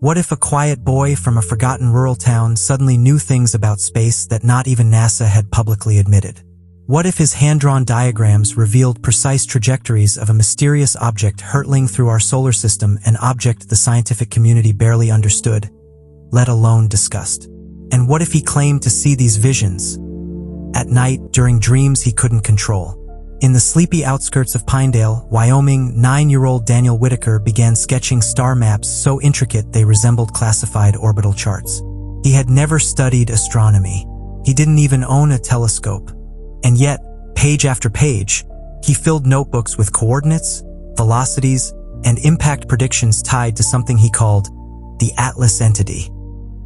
What if a quiet boy from a forgotten rural town suddenly knew things about space that not even NASA had publicly admitted? What if his hand-drawn diagrams revealed precise trajectories of a mysterious object hurtling through our solar system, an object the scientific community barely understood, let alone discussed? And what if he claimed to see these visions at night during dreams he couldn't control? In the sleepy outskirts of Pinedale, Wyoming, 9-year-old Daniel Whitaker began sketching star maps so intricate they resembled classified orbital charts. He had never studied astronomy. He didn't even own a telescope. And yet, page after page, he filled notebooks with coordinates, velocities, and impact predictions tied to something he called the Atlas entity.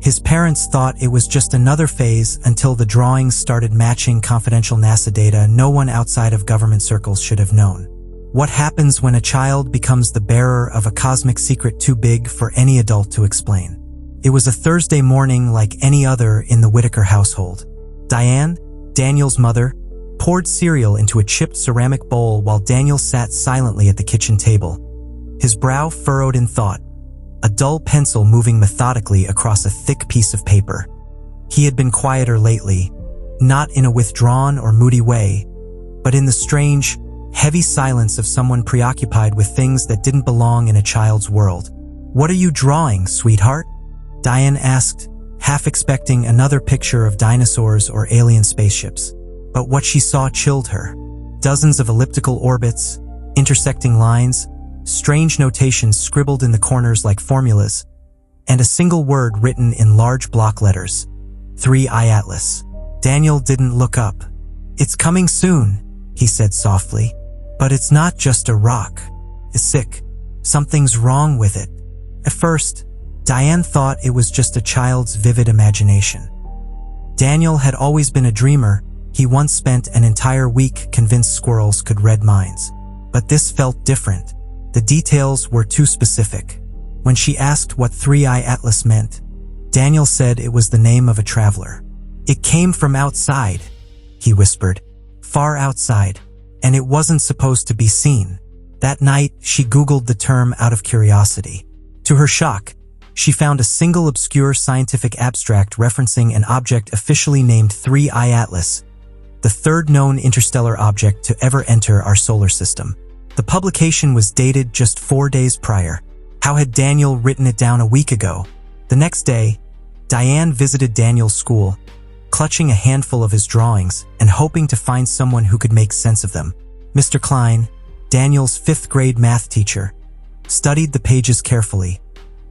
His parents thought it was just another phase until the drawings started matching confidential NASA data no one outside of government circles should have known. What happens when a child becomes the bearer of a cosmic secret too big for any adult to explain? It was a Thursday morning like any other in the Whitaker household. Diane, Daniel's mother, poured cereal into a chipped ceramic bowl while Daniel sat silently at the kitchen table, his brow furrowed in thought, a dull pencil moving methodically across a thick piece of paper. He had been quieter lately, not in a withdrawn or moody way, but in the strange, heavy silence of someone preoccupied with things that didn't belong in a child's world. "What are you drawing, sweetheart?" Diane asked, half expecting another picture of dinosaurs or alien spaceships. But what she saw chilled her. Dozens of elliptical orbits, intersecting lines, strange notations scribbled in the corners like formulas, and a single word written in large block letters, 3I Atlas. Daniel didn't look up. "It's coming soon," he said softly. "But it's not just a rock. It's sick. Something's wrong with it." At first, Diane thought it was just a child's vivid imagination. Daniel had always been a dreamer. He once spent an entire week convinced squirrels could read minds. But this felt different. The details were too specific. When she asked what 3I Atlas meant, Daniel said it was the name of a traveler. "It came from outside," he whispered, "far outside, and it wasn't supposed to be seen." That night, she Googled the term out of curiosity. To her shock, she found a single obscure scientific abstract referencing an object officially named 3I Atlas, the third known interstellar object to ever enter our solar system. The publication was dated just 4 days prior. How had Daniel written it down a week ago? The next day, Diane visited Daniel's school, clutching a handful of his drawings and hoping to find someone who could make sense of them. Mr. Klein, Daniel's 5th grade math teacher, studied the pages carefully,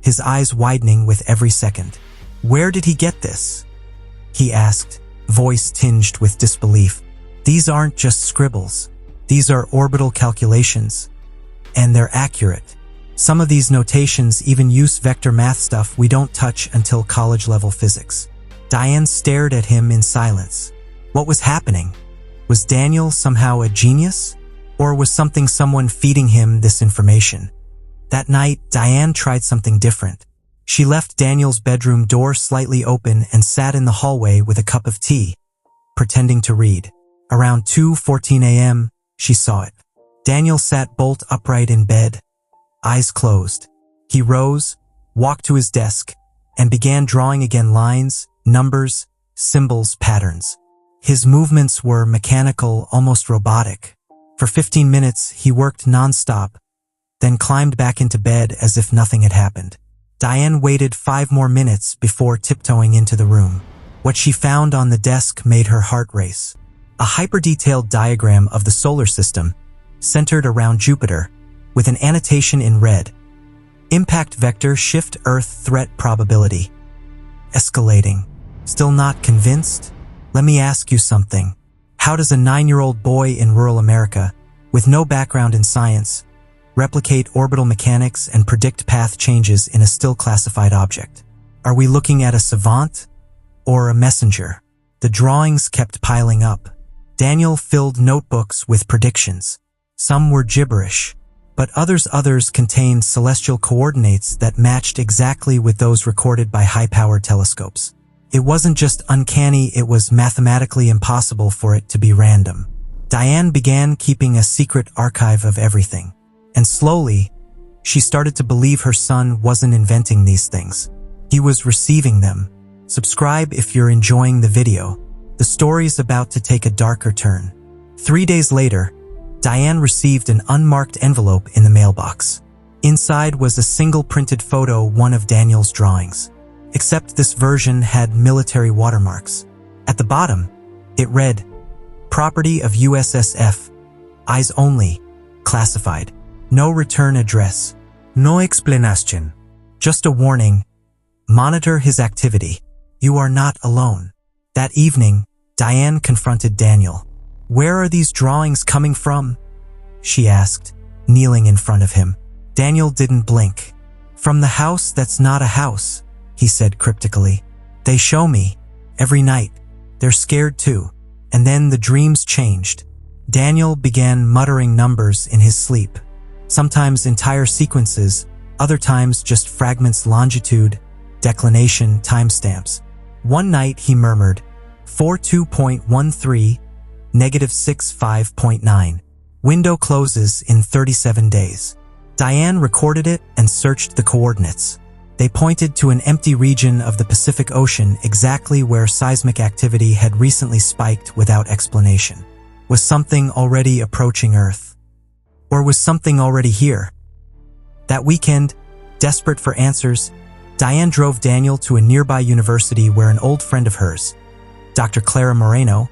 his eyes widening with every second. "Where did he get this?" he asked, voice tinged with disbelief. "These aren't just scribbles. These are orbital calculations, and they're accurate. Some of these notations even use vector math stuff we don't touch until college-level physics." Diane stared at him in silence. What was happening? Was Daniel somehow a genius? Or was someone feeding him this information? That night, Diane tried something different. She left Daniel's bedroom door slightly open and sat in the hallway with a cup of tea, pretending to read. Around 2:14 a.m., she saw it. Daniel sat bolt upright in bed, eyes closed. He rose, walked to his desk, and began drawing again lines, numbers, symbols, patterns. His movements were mechanical, almost robotic. For 15 minutes, he worked nonstop, then climbed back into bed as if nothing had happened. Diane waited 5 more minutes before tiptoeing into the room. What she found on the desk made her heart race. A hyper-detailed diagram of the solar system, centered around Jupiter, with an annotation in red. Impact vector shift Earth threat probability. Escalating. Still not convinced? Let me ask you something. How does a 9-year-old boy in rural America, with no background in science, replicate orbital mechanics and predict path changes in a still classified object? Are we looking at a savant or a messenger? The drawings kept piling up. Daniel filled notebooks with predictions. Some were gibberish, but others contained celestial coordinates that matched exactly with those recorded by high-powered telescopes. It wasn't just uncanny, it was mathematically impossible for it to be random. Diane began keeping a secret archive of everything. And slowly, She started to believe her son wasn't inventing these things. He was receiving them. Subscribe if you're enjoying the video. The story's about to take a darker turn. 3 days later, Diane received an unmarked envelope in the mailbox. Inside was a single printed photo, one of Daniel's drawings. Except this version had military watermarks. At the bottom, it read, "Property of USSF. Eyes only. Classified. No return address. No explanation. Just a warning. Monitor his activity. You are not alone." That evening, Diane confronted Daniel. "Where are these drawings coming from?" she asked, kneeling in front of him. Daniel didn't blink. "From the house that's not a house," he said cryptically. "They show me. Every night. They're scared too." And then the dreams changed. Daniel began muttering numbers in his sleep. Sometimes entire sequences, other times just fragments, longitude, declination, timestamps. One night he murmured, 42.13, -65.9. Window closes in 37 days. Diane recorded it and searched the coordinates. They pointed to an empty region of the Pacific Ocean, exactly where seismic activity had recently spiked without explanation. Was something already approaching Earth? Or was something already here? That weekend, desperate for answers, Diane drove Daniel to a nearby university where an old friend of hers, Dr. Clara Moreno,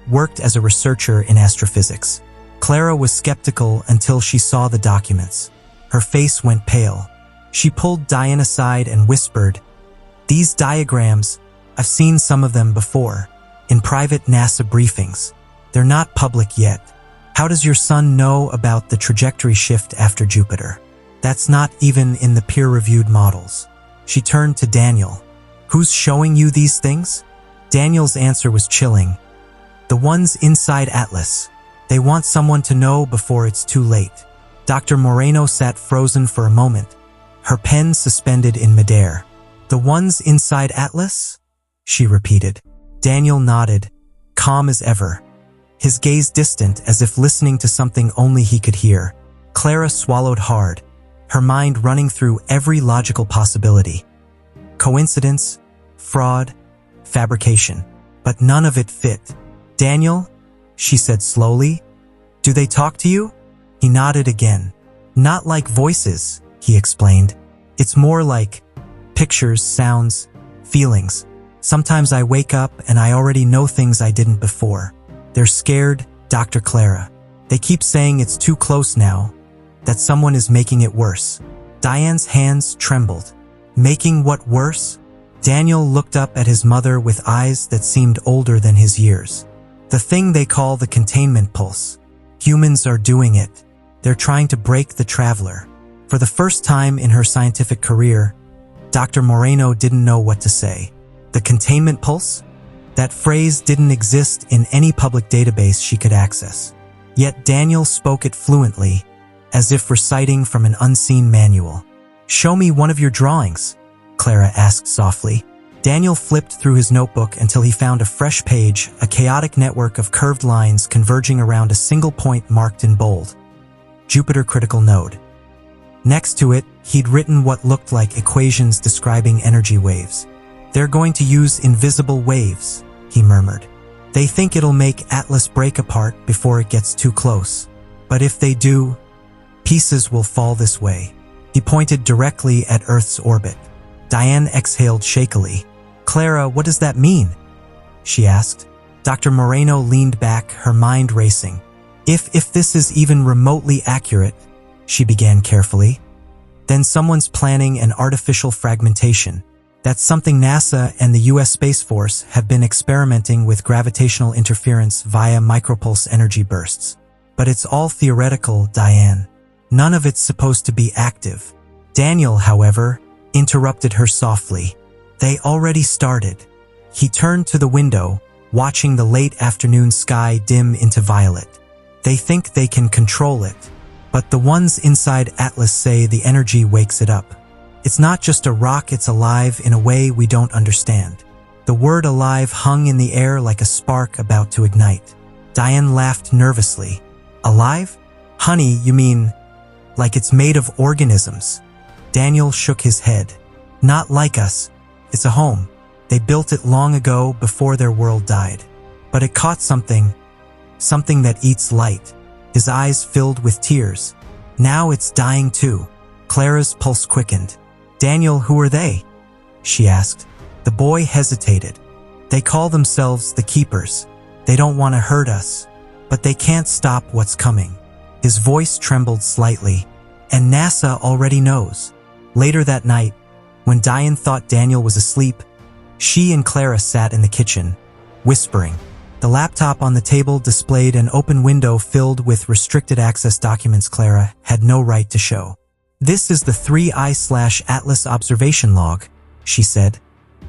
worked as a researcher in astrophysics. Clara was skeptical until she saw the documents. Her face went pale. She pulled Diane aside and whispered, "These diagrams, I've seen some of them before, in private NASA briefings. They're not public yet. How does your son know about the trajectory shift after Jupiter? That's not even in the peer-reviewed models." She turned to Daniel. "Who's showing you these things?" Daniel's answer was chilling. "The ones inside Atlas. They want someone to know before it's too late." Dr. Moreno sat frozen for a moment, her pen suspended in midair. "The ones inside Atlas?" she repeated. Daniel nodded, calm as ever, his gaze distant as if listening to something only he could hear. Clara swallowed hard, her mind running through every logical possibility. Coincidence, fraud, fabrication, but none of it fit. "Daniel," she said slowly, "do they talk to you?" He nodded again. "Not like voices," he explained. "It's more like pictures, sounds, feelings. Sometimes I wake up and I already know things I didn't before. They're scared, Dr. Clara. They keep saying it's too close now, that someone is making it worse." Diane's hands trembled. "Making what worse?" Daniel looked up at his mother with eyes that seemed older than his years. "The thing they call the containment pulse. Humans are doing it. They're trying to break the traveler." For the first time in her scientific career, Dr. Moreno didn't know what to say. The containment pulse? That phrase didn't exist in any public database she could access. Yet Daniel spoke it fluently, as if reciting from an unseen manual. "Show me one of your drawings," Clara asked softly. Daniel flipped through his notebook until he found a fresh page, a chaotic network of curved lines converging around a single point marked in bold. Jupiter critical node. Next to it, he'd written what looked like equations describing energy waves. "They're going to use invisible waves," he murmured. "They think it'll make Atlas break apart before it gets too close. But if they do, pieces will fall this way." He pointed directly at Earth's orbit. Diane exhaled shakily. "Clara, what does that mean?" she asked. Dr. Moreno leaned back, her mind racing. If this is even remotely accurate," she began carefully, "then someone's planning an artificial fragmentation. That's something NASA and the US Space Force have been experimenting with, gravitational interference via micropulse energy bursts. But it's all theoretical, Diane. None of it's supposed to be active." Daniel, however, interrupted her softly. "They already started." He turned to the window, watching the late afternoon sky dim into violet. "They think they can control it, but the ones inside Atlas say the energy wakes it up. It's not just a rock, it's alive in a way we don't understand." The word alive hung in the air like a spark about to ignite. Diane laughed nervously. "Alive? Honey, you mean like it's made of organisms. Daniel shook his head. Not like us. It's a home. They built it long ago before their world died. But it caught something that eats light. His eyes filled with tears. Now it's dying too. Clara's pulse quickened. Daniel, who are they? She asked. The boy hesitated. They call themselves the Keepers. They don't want to hurt us, but they can't stop what's coming. His voice trembled slightly, and NASA already knows. Later that night, when Diane thought Daniel was asleep, she and Clara sat in the kitchen, whispering. The laptop on the table displayed an open window filled with restricted access documents Clara had no right to show. This is the 3I/Atlas observation log, she said,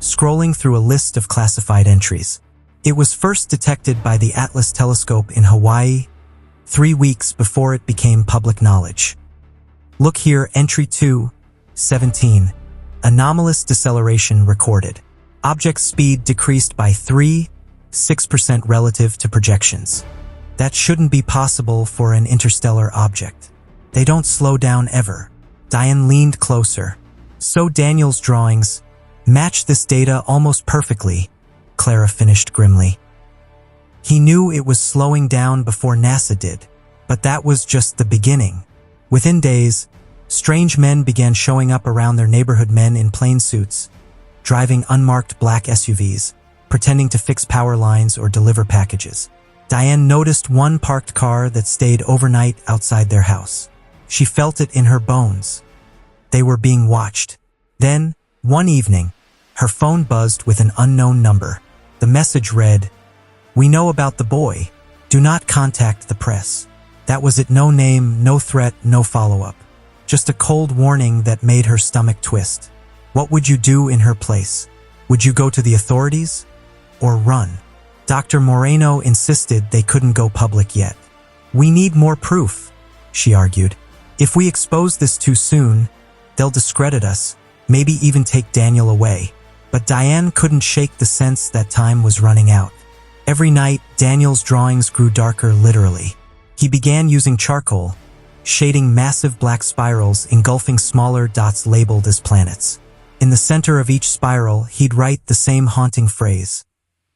scrolling through a list of classified entries. It was first detected by the Atlas telescope in Hawaii 3 weeks before it became public knowledge. Look here, entry 2:17. Anomalous deceleration recorded. Object speed decreased by 6% relative to projections. That shouldn't be possible for an interstellar object. They don't slow down ever. Diane leaned closer. So Daniel's drawings match this data almost perfectly, Clara finished grimly. He knew it was slowing down before NASA did, but that was just the beginning. Within days, strange men began showing up around their neighborhood, men in plain suits, driving unmarked black SUVs, pretending to fix power lines or deliver packages. Diane noticed one parked car that stayed overnight outside their house. She felt it in her bones. They were being watched. Then, one evening, her phone buzzed with an unknown number. The message read, "We know about the boy. Do not contact the press." That was it. No name, no threat, no follow-up. Just a cold warning that made her stomach twist. What would you do in her place? Would you go to the authorities? Or run? Dr. Moreno insisted they couldn't go public yet. We need more proof, she argued. If we expose this too soon, they'll discredit us, maybe even take Daniel away. But Diane couldn't shake the sense that time was running out. Every night, Daniel's drawings grew darker literally. He began using charcoal, shading massive black spirals engulfing smaller dots labeled as planets. In the center of each spiral, he'd write the same haunting phrase,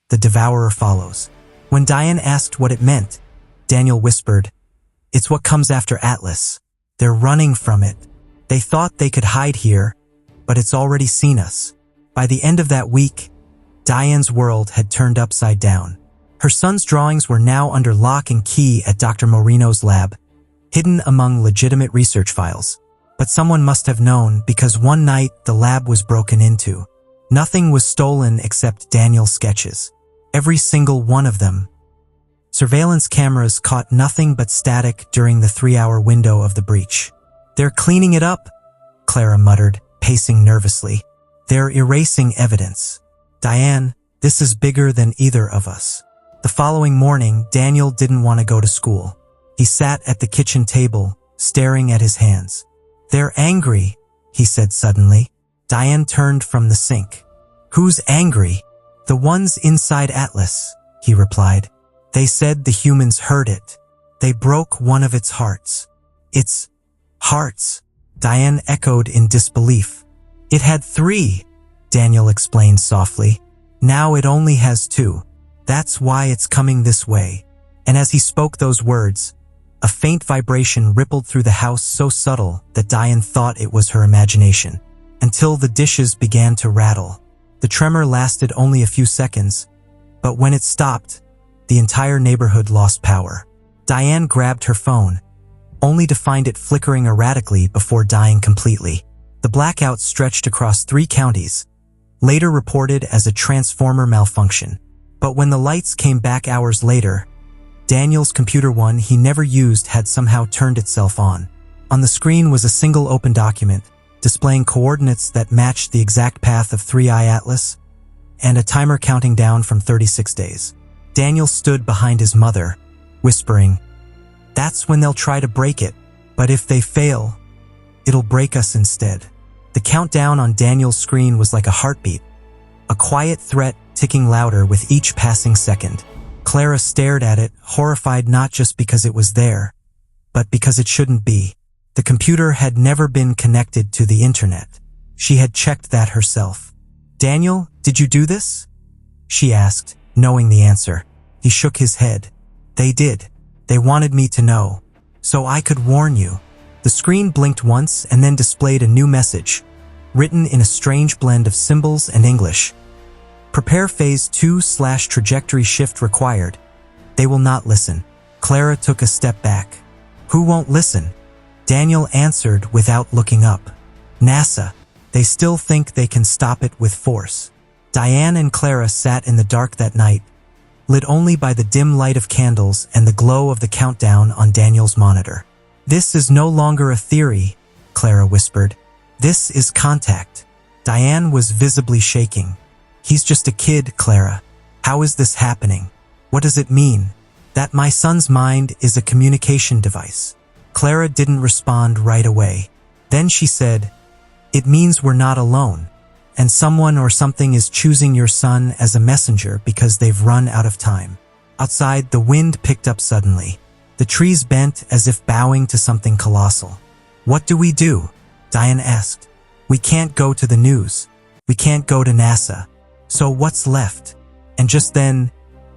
"The devourer follows." When Diane asked what it meant, Daniel whispered, "It's what comes after Atlas. They're running from it. They thought they could hide here, but it's already seen us." By the end of that week, Diane's world had turned upside down. Her son's drawings were now under lock and key at Dr. Moreno's lab, hidden among legitimate research files. But someone must have known, because one night the lab was broken into. Nothing was stolen except Daniel's sketches. Every single one of them. Surveillance cameras caught nothing but static during the 3-hour window of the breach. "They're cleaning it up," Clara muttered, pacing nervously. "They're erasing evidence. Diane, this is bigger than either of us." The following morning, Daniel didn't want to go to school. He sat at the kitchen table, staring at his hands. "They're angry," he said suddenly. Diane turned from the sink. "Who's angry?" "The ones inside Atlas," he replied. "They said the humans heard it. They broke one of its hearts." "Its hearts?" Diane echoed in disbelief. "It had 3, Daniel explained softly. "Now it only has 2. That's why it's coming this way." And as he spoke those words, a faint vibration rippled through the house, so subtle that Diane thought it was her imagination. Until the dishes began to rattle. The tremor lasted only a few seconds, but when it stopped, the entire neighborhood lost power. Diane grabbed her phone, only to find it flickering erratically before dying completely. The blackout stretched across 3 counties, later reported as a transformer malfunction. But when the lights came back hours later, Daniel's computer, one he never used, had somehow turned itself on. On the screen was a single open document, displaying coordinates that matched the exact path of 3I Atlas, and a timer counting down from 36 days. Daniel stood behind his mother, whispering, "That's when they'll try to break it, but if they fail, it'll break us instead." The countdown on Daniel's screen was like a heartbeat, a quiet threat ticking louder with each passing second. Clara stared at it, horrified not just because it was there, but because it shouldn't be. The computer had never been connected to the internet. She had checked that herself. "Daniel, did you do this?" she asked, knowing the answer. He shook his head. "They did. They wanted me to know. So I could warn you." The screen blinked once and then displayed a new message, written in a strange blend of symbols and English. "Prepare phase 2/trajectory shift required. They will not listen." Clara took a step back. "Who won't listen?" Daniel answered without looking up. "NASA. They still think they can stop it with force." Diane and Clara sat in the dark that night, lit only by the dim light of candles and the glow of the countdown on Daniel's monitor. "This is no longer a theory," Clara whispered. "This is contact." Diane was visibly shaking. "He's just a kid, Clara. How is this happening? What does it mean?" "That my son's mind is a communication device." Clara didn't respond right away. Then she said, "It means we're not alone, and someone or something is choosing your son as a messenger because they've run out of time." Outside, the wind picked up suddenly. The trees bent as if bowing to something colossal. "What do we do?" Diane asked. "We can't go to the news. We can't go to NASA. So what's left?" And just then,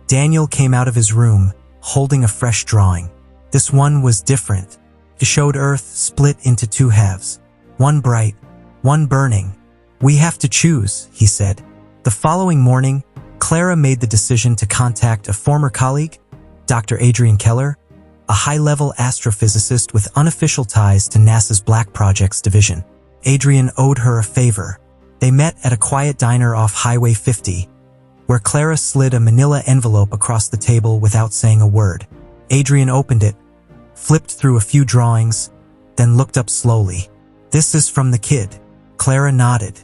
Daniel came out of his room, holding a fresh drawing. This one was different. It showed Earth split into two halves, one bright, one burning. "We have to choose," he said. The following morning, Clara made the decision to contact a former colleague, Dr. Adrian Keller, a high-level astrophysicist with unofficial ties to NASA's Black Projects division. Adrian owed her a favor. They met at a quiet diner off Highway 50, where Clara slid a manila envelope across the table without saying a word. Adrian opened it, flipped through a few drawings, then looked up slowly. "This is from the kid." Clara nodded.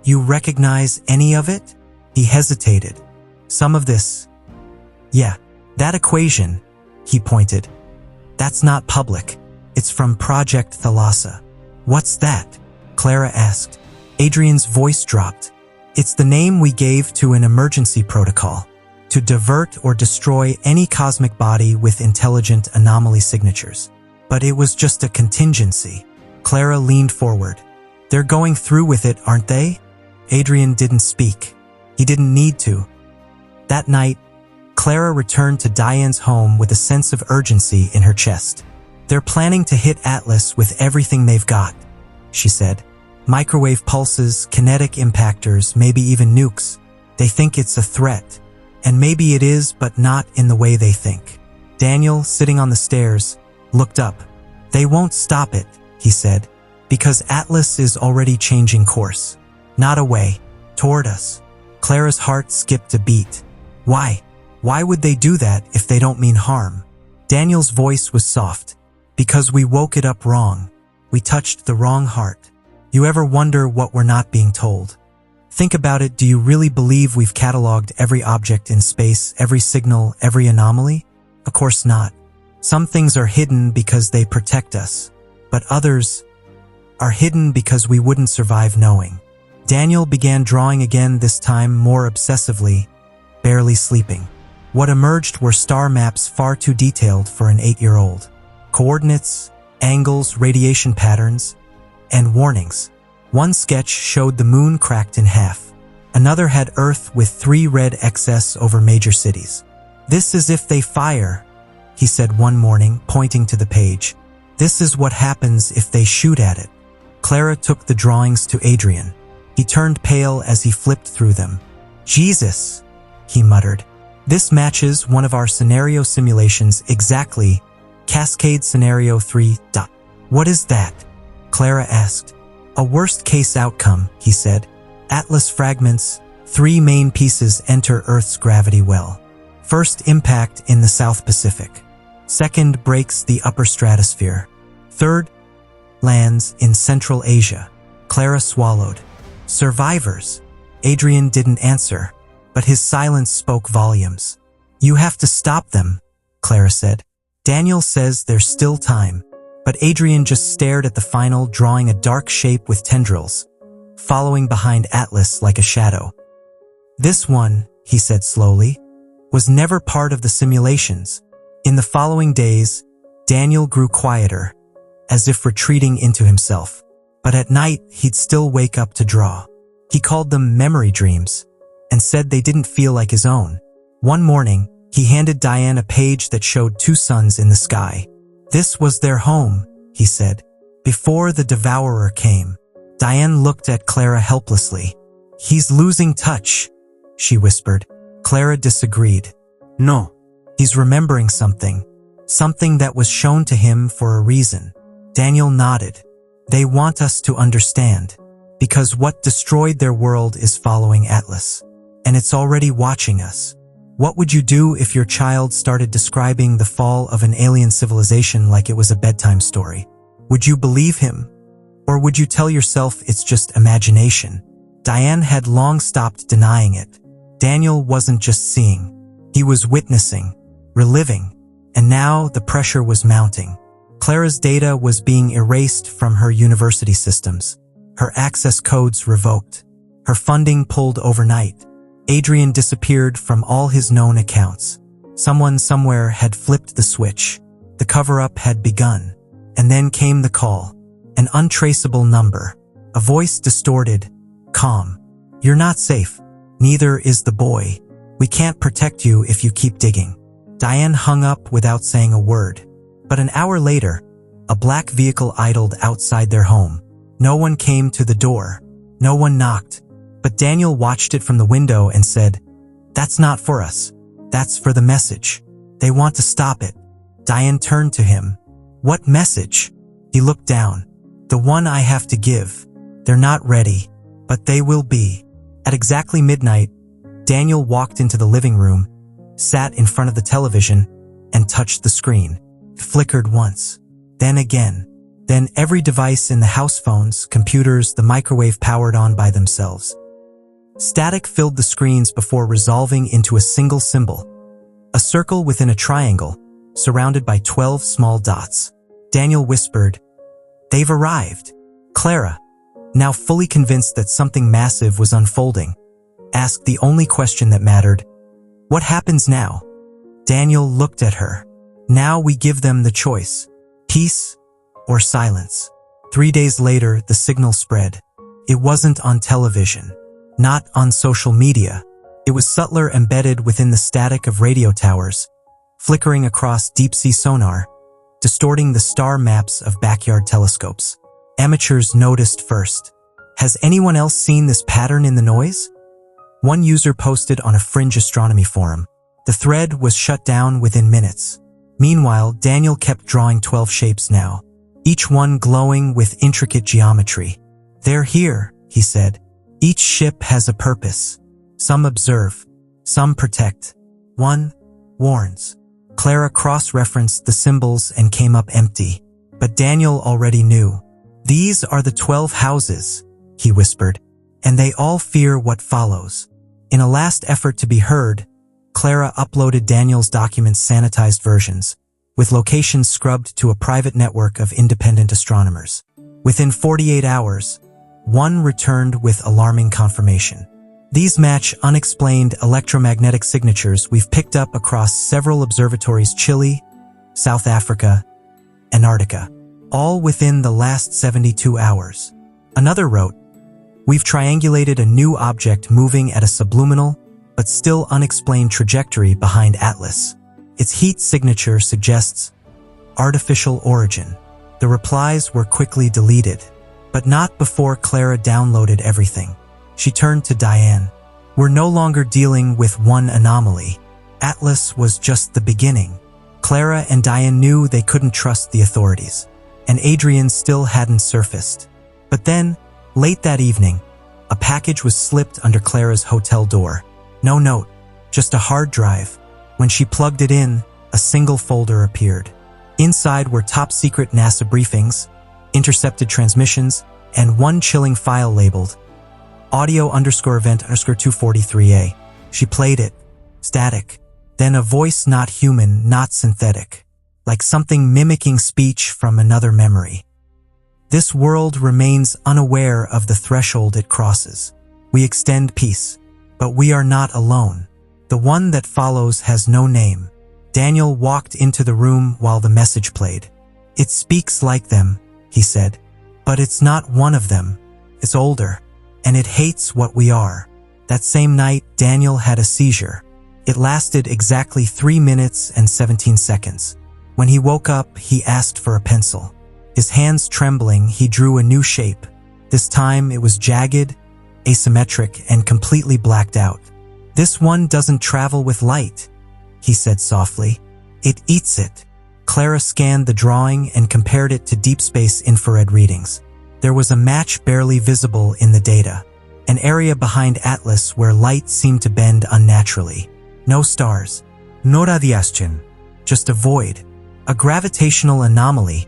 "You recognize any of it?" He hesitated. "Some of this. Yeah, that equation," he pointed. "That's not public. It's from Project Thalassa." "What's that?" Clara asked. Adrian's voice dropped. "It's the name we gave to an emergency protocol, to divert or destroy any cosmic body with intelligent anomaly signatures. But it was just a contingency." Clara leaned forward. "They're going through with it, aren't they?" Adrian didn't speak. He didn't need to. That night, Clara returned to Diane's home with a sense of urgency in her chest. "They're planning to hit Atlas with everything they've got," she said. "Microwave pulses, kinetic impactors, maybe even nukes. They think it's a threat. And maybe it is, but not in the way they think." Daniel, sitting on the stairs, looked up. "They won't stop it," he said, "because Atlas is already changing course. Not away, toward us." Clara's heart skipped a beat. "Why? Why would they do that if they don't mean harm?" Daniel's voice was soft. "Because we woke it up wrong. We touched the wrong heart. You ever wonder what we're not being told? Think about it. Do you really believe we've cataloged every object in space, every signal, every anomaly? Of course not. Some things are hidden because they protect us, but others are hidden because we wouldn't survive knowing." Daniel began drawing again, this time more obsessively, barely sleeping. What emerged were star maps far too detailed for an 8-year-old. Coordinates, angles, radiation patterns, and warnings. One sketch showed the moon cracked in half. Another had Earth with 3 red XS over major cities. "This is if they fire," he said one morning, pointing to the page. "This is what happens if they shoot at it." Clara took the drawings to Adrian. He turned pale as he flipped through them. "Jesus," he muttered. "This matches one of our scenario simulations exactly. Cascade Scenario 3. "What is that?" Clara asked. "A worst-case outcome," he said. "Atlas fragments, 3 main pieces enter Earth's gravity well. First impact in the South Pacific. Second breaks the upper stratosphere. Third lands in Central Asia." Clara swallowed. "Survivors?" Adrian didn't answer, but his silence spoke volumes. "You have to stop them," Clara said. "Daniel says there's still time." But Adrian just stared at the final, drawing a dark shape with tendrils, following behind Atlas like a shadow. "This one," he said slowly, "was never part of the simulations." In the following days, Daniel grew quieter, as if retreating into himself. But at night, he'd still wake up to draw. He called them memory dreams, and said they didn't feel like his own. One morning, he handed Diane a page that showed 2 suns in the sky. This was their home, he said, before the devourer came. Diane looked at Clara helplessly. He's losing touch, she whispered. Clara disagreed. No, he's remembering something that was shown to him for a reason. Daniel nodded. They want us to understand, because what destroyed their world is following Atlas, and it's already watching us. What would you do if your child started describing the fall of an alien civilization like it was a bedtime story? Would you believe him? Or would you tell yourself it's just imagination? Diane had long stopped denying it. Daniel wasn't just seeing. He was witnessing, reliving, and now the pressure was mounting. Clara's data was being erased from her university systems, her access codes revoked, her funding pulled overnight. Adrian disappeared from all his known accounts. Someone somewhere had flipped the switch. The cover-up had begun. And then came the call. An untraceable number. A voice distorted, calm. You're not safe. Neither is the boy. We can't protect you if you keep digging. Diane hung up without saying a word. But an hour later, a black vehicle idled outside their home. No one came to the door. No one knocked. But Daniel watched it from the window and said, "That's not for us. That's for the message. They want to stop it." Diane turned to him. "What message?" He looked down. "The one I have to give. They're not ready, but they will be." At exactly midnight, Daniel walked into the living room, sat in front of the television, and touched the screen. It flickered once, then again. Then every device in the house, phones, computers, the microwave, powered on by themselves. Static filled the screens before resolving into a single symbol. A circle within a triangle, surrounded by 12 small dots. Daniel whispered, "They've arrived." Clara, now fully convinced that something massive was unfolding, asked the only question that mattered, "What happens now?" Daniel looked at her. "Now we give them the choice. Peace or silence." 3 days later, the signal spread. It wasn't on television. Not on social media. It was subtler, embedded within the static of radio towers, flickering across deep-sea sonar, distorting the star maps of backyard telescopes. Amateurs noticed first. "Has anyone else seen this pattern in the noise?" One user posted on a fringe astronomy forum. The thread was shut down within minutes. Meanwhile, Daniel kept drawing 12 shapes now, each one glowing with intricate geometry. "They're here," he said. "Each ship has a purpose. Some observe, some protect. One warns." Clara cross-referenced the symbols and came up empty. But Daniel already knew. "These are the 12 houses," he whispered, "and they all fear what follows." In a last effort to be heard, Clara uploaded Daniel's documents, sanitized versions, with locations scrubbed to a private network of independent astronomers. Within 48 hours, one returned with alarming confirmation. "These match unexplained electromagnetic signatures we've picked up across several observatories: Chile, South Africa, Antarctica, all within the last 72 hours. Another wrote, "We've triangulated a new object moving at a subliminal, but still unexplained trajectory behind Atlas. Its heat signature suggests artificial origin." The replies were quickly deleted, but not before Clara downloaded everything. She turned to Diane. "We're no longer dealing with one anomaly. Atlas was just the beginning." Clara and Diane knew they couldn't trust the authorities, and Adrian still hadn't surfaced. But then, late that evening, a package was slipped under Clara's hotel door. No note, just a hard drive. When she plugged it in, a single folder appeared. Inside were top-secret NASA briefings, intercepted transmissions, and one chilling file labeled audio_event_243A. She played it, static. Then a voice, not human, not synthetic, like something mimicking speech from another memory. "This world remains unaware of the threshold it crosses. We extend peace, but we are not alone. The one that follows has no name." Daniel walked into the room while the message played. It speaks like them, he said. But it's not one of them. It's older. And it hates what we are. That same night, Daniel had a seizure. It lasted exactly 3 minutes and 17 seconds. When he woke up, he asked for a pencil. His hands trembling, he drew a new shape. This time it was jagged, asymmetric, and completely blacked out. "This one doesn't travel with light," he said softly. "It eats it." Clara scanned the drawing and compared it to deep space infrared readings. There was a match barely visible in the data, an area behind Atlas where light seemed to bend unnaturally. No stars, no radiation, just a void. "A gravitational anomaly,"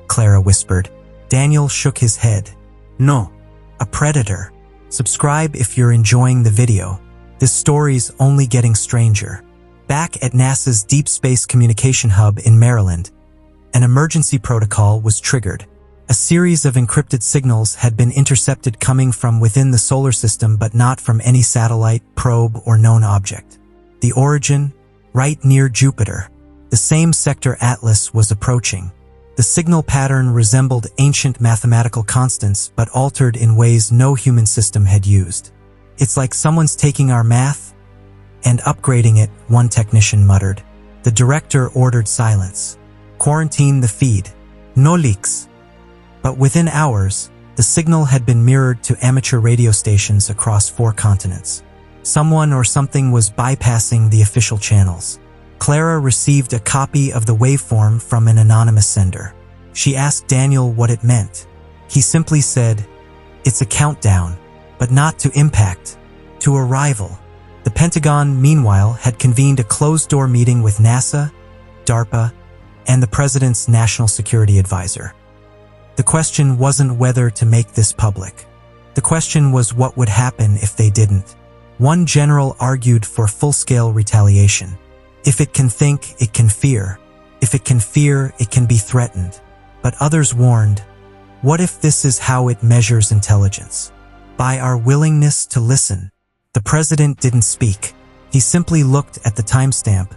Clara whispered. Daniel shook his head. "No, a predator." Subscribe if you're enjoying the video. This story's only getting stranger. Back at NASA's Deep Space Communication Hub in Maryland, an emergency protocol was triggered. A series of encrypted signals had been intercepted coming from within the solar system but not from any satellite, probe, or known object. The origin, right near Jupiter. The same sector Atlas was approaching. The signal pattern resembled ancient mathematical constants but altered in ways no human system had used. "It's like someone's taking our math and upgrading it," one technician muttered. The director ordered silence. "Quarantine the feed. No leaks." But within hours, the signal had been mirrored to amateur radio stations across 4 continents. Someone or something was bypassing the official channels. Clara received a copy of the waveform from an anonymous sender. She asked Daniel what it meant. He simply said, "It's a countdown, but not to impact, to arrival." The Pentagon, meanwhile, had convened a closed-door meeting with NASA, DARPA, and the President's National Security Advisor. The question wasn't whether to make this public. The question was what would happen if they didn't. One general argued for full-scale retaliation. If it can think, it can fear. If it can fear, it can be threatened. But others warned, what if this is how it measures intelligence? By our willingness to listen. The president didn't speak. He simply looked at the timestamp.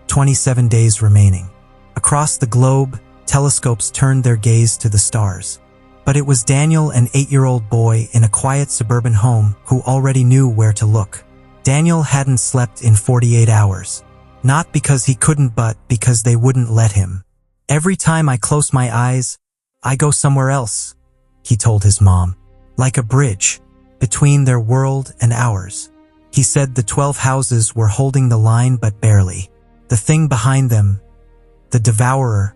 27 days remaining. Across the globe, telescopes turned their gaze to the stars. But it was Daniel, an 8-year-old boy in a quiet suburban home, who already knew where to look. Daniel hadn't slept in 48 hours. Not because he couldn't, but because they wouldn't let him. "Every time I close my eyes, I go somewhere else," he told his mom. "Like a bridge between their world and ours." He said the 12 houses were holding the line, but barely. The thing behind them, the devourer,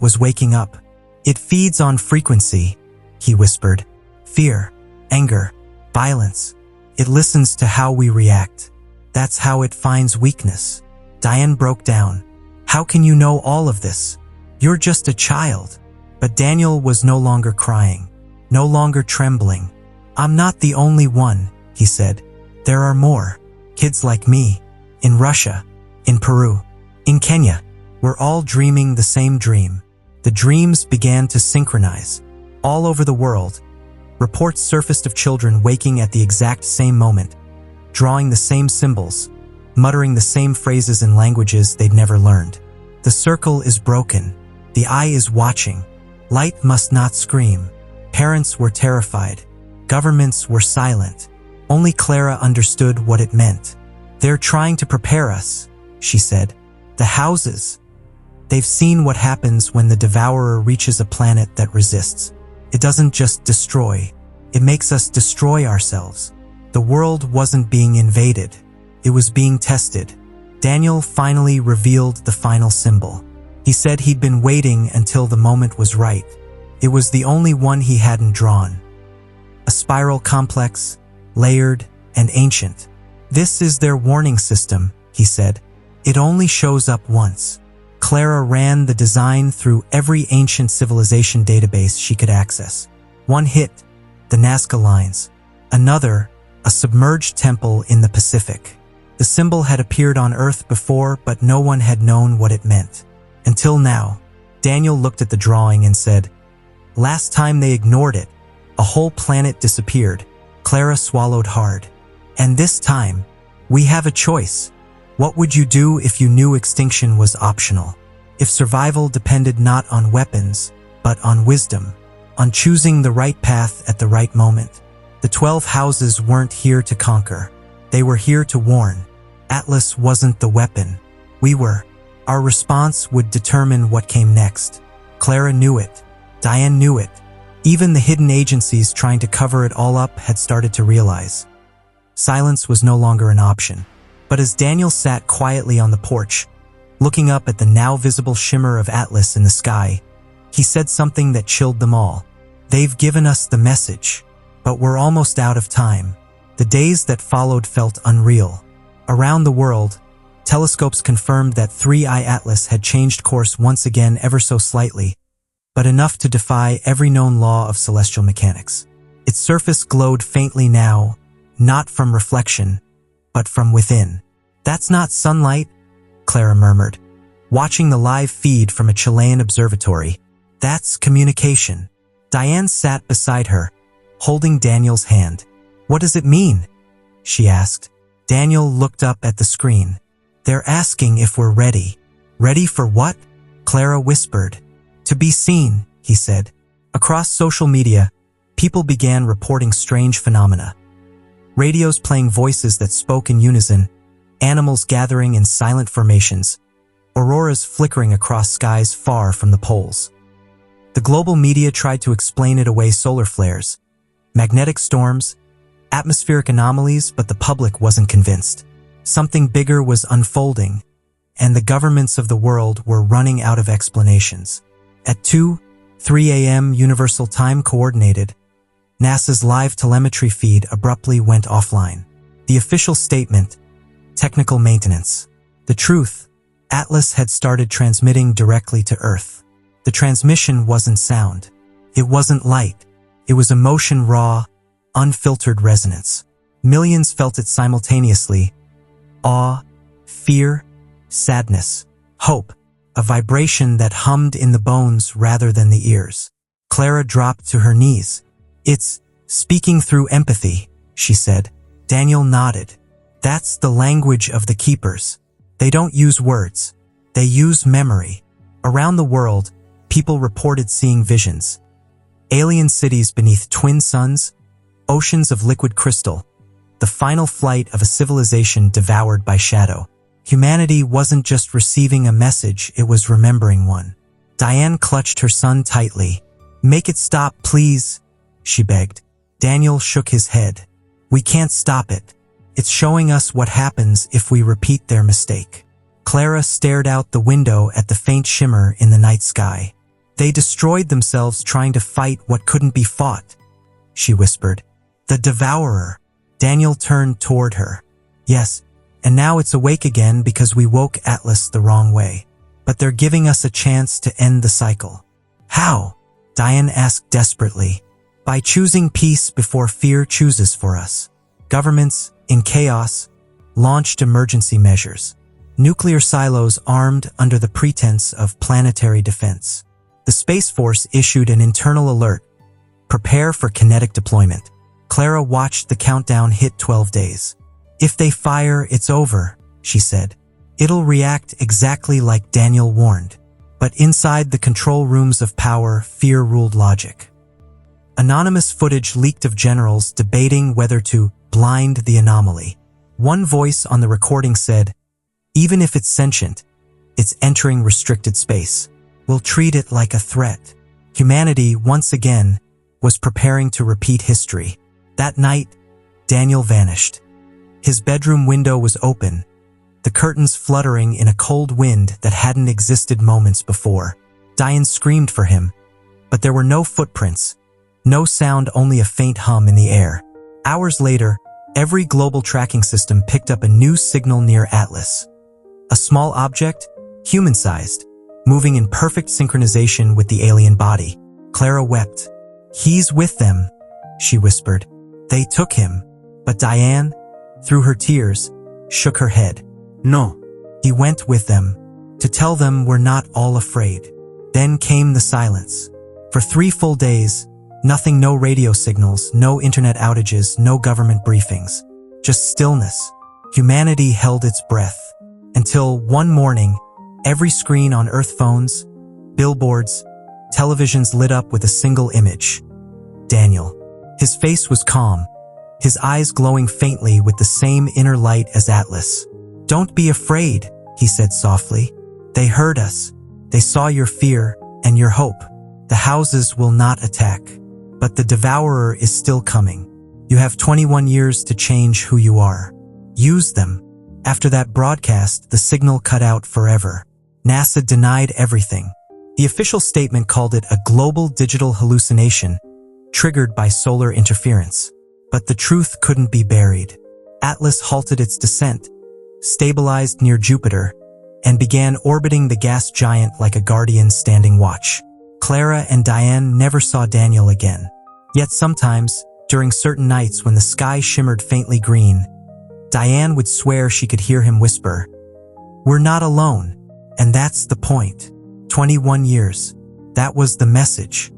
was waking up. "It feeds on frequency," he whispered. "Fear, anger, violence. It listens to how we react. That's how it finds weakness." Diane broke down. "How can you know all of this? You're just a child." But Daniel was no longer crying, no longer trembling. "I'm not the only one," he said. "There are more. Kids like me. In Russia, in Peru, in Kenya. We're all dreaming the same dream." The dreams began to synchronize. All over the world, reports surfaced of children waking at the exact same moment, drawing the same symbols, muttering the same phrases in languages they'd never learned. The circle is broken. The eye is watching. Light must not scream. Parents were terrified. Governments were silent. Only Clara understood what it meant. "They're trying to prepare us," she said. "The houses. They've seen what happens when the devourer reaches a planet that resists. It doesn't just destroy. It makes us destroy ourselves." The world wasn't being invaded. It was being tested. Daniel finally revealed the final symbol. He said he'd been waiting until the moment was right. It was the only one he hadn't drawn. A spiral complex, layered, and ancient. "This is their warning system," he said. "It only shows up once." Clara ran the design through every ancient civilization database she could access. One hit, the Nazca lines. Another, a submerged temple in the Pacific. The symbol had appeared on Earth before, but no one had known what it meant. Until now. Daniel looked at the drawing and said, "Last time they ignored it, a whole planet disappeared." Clara swallowed hard. "And this time, we have a choice. What would you do if you knew extinction was optional? if survival depended not on weapons, but on wisdom, on choosing the right path at the right moment. The 12 houses weren't here to conquer. They were here to warn. Atlas wasn't the weapon. We were. Our response would determine what came next. Clara knew it. Diane knew it. Even the hidden agencies trying to cover it all up had started to realize. Silence was no longer an option. But as Daniel sat quietly on the porch, looking up at the now visible shimmer of Atlas in the sky, he said something that chilled them all. They've given us the message, but we're almost out of time. The days that followed felt unreal. Around the world, telescopes confirmed that 3I Atlas had changed course once again ever so slightly, but enough to defy every known law of celestial mechanics. Its surface glowed faintly now, not from reflection, but from within. "That's not sunlight," Clara murmured, watching the live feed from a Chilean observatory. "That's communication." Diane sat beside her, holding Daniel's hand. "What does it mean?" she asked. Daniel looked up at the screen. "They're asking if we're ready." "Ready for what?" Clara whispered. "To be seen," he said. Across social media, people began reporting strange phenomena. Radios playing voices that spoke in unison, animals gathering in silent formations, auroras flickering across skies far from the poles. The global media tried to explain it away: solar flares, magnetic storms, atmospheric anomalies, but the public wasn't convinced. Something bigger was unfolding, and the governments of the world were running out of explanations. At 2:03 a.m. Universal Time Coordinated, NASA's live telemetry feed abruptly went offline. The official statement: technical maintenance. The truth: Atlas had started transmitting directly to Earth. The transmission wasn't sound. It wasn't light. It was emotion, raw, unfiltered resonance. Millions felt it simultaneously: awe, fear, sadness, hope, a vibration that hummed in the bones rather than the ears. Clara dropped to her knees. "It's speaking through empathy," she said. Daniel nodded. "That's the language of the keepers. They don't use words. They use memory." Around the world, people reported seeing visions. Alien cities beneath twin suns, oceans of liquid crystal, the final flight of a civilization devoured by shadow. Humanity wasn't just receiving a message, it was remembering one. Diane clutched her son tightly. "Make it stop, please," she begged. Daniel shook his head. "We can't stop it. It's showing us what happens if we repeat their mistake." Clara stared out the window at the faint shimmer in the night sky. "They destroyed themselves trying to fight what couldn't be fought," she whispered. "The devourer." Daniel turned toward her. "Yes, and now it's awake again because we woke Atlas the wrong way. But they're giving us a chance to end the cycle." "How?" Diane asked desperately. "By choosing peace before fear chooses for us." Governments, in chaos, launched emergency measures. Nuclear silos armed under the pretense of planetary defense. The Space Force issued an internal alert: prepare for kinetic deployment. Clara watched the countdown hit 12 days. "If they fire, it's over," she said. "It'll react exactly like Daniel warned." But inside the control rooms of power, fear ruled logic. Anonymous footage leaked of generals debating whether to blind the anomaly. One voice on the recording said, "Even if it's sentient, it's entering restricted space. We'll treat it like a threat." Humanity, once again, was preparing to repeat history. That night, Daniel vanished. His bedroom window was open, the curtains fluttering in a cold wind that hadn't existed moments before. Diane screamed for him, but there were no footprints, no sound, only a faint hum in the air. Hours later, every global tracking system picked up a new signal near Atlas. A small object, human-sized, moving in perfect synchronization with the alien body. Clara wept. "He's with them," she whispered. "They took him." But Diane, through her tears, shook her head. "No. He went with them, to tell them we're not all afraid." Then came the silence. For 3 full days, nothing, no radio signals, no internet outages, no government briefings. Just stillness. Humanity held its breath. Until one morning, Every screen on Earth phones, billboards, televisions lit up with a single image. Daniel. His face was calm, his eyes glowing faintly with the same inner light as Atlas. "Don't be afraid," he said softly. "They heard us. They saw your fear and your hope. The houses will not attack. But the devourer is still coming. You have 21 years to change who you are. Use them." After that broadcast, the signal cut out forever. NASA denied everything. The official statement called it a global digital hallucination triggered by solar interference. But the truth couldn't be buried. Atlas halted its descent, stabilized near Jupiter, and began orbiting the gas giant like a guardian standing watch. Clara and Diane never saw Daniel again. Yet sometimes, during certain nights when the sky shimmered faintly green, Diane would swear she could hear him whisper, "We're not alone." And that's the point. 21 years. That was the message.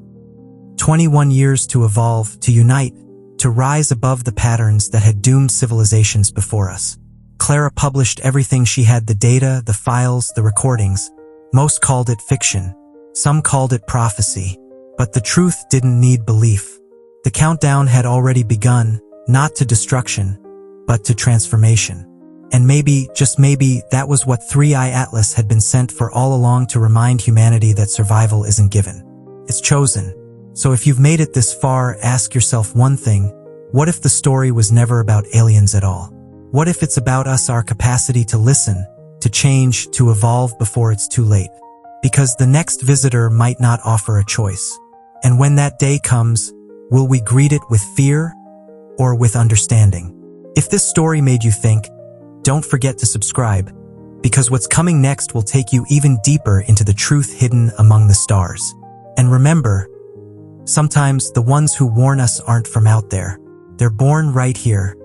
21 years to evolve, to unite, to rise above the patterns that had doomed civilizations before us. Clara published everything she had, the data, the files, the recordings. Most called it fiction. Some called it prophecy. But the truth didn't need belief. The countdown had already begun, not to destruction, but to transformation. And maybe, just maybe, that was what 3i Atlas had been sent for all along, to remind humanity that survival isn't given. It's chosen. So if you've made it this far, ask yourself one thing. What if the story was never about aliens at all? What if it's about us, our capacity to listen, to change, to evolve before it's too late? Because the next visitor might not offer a choice. And when that day comes, will we greet it with fear or with understanding? If this story made you think, don't forget to subscribe, because what's coming next will take you even deeper into the truth hidden among the stars. And remember, sometimes the ones who warn us aren't from out there. They're born right here,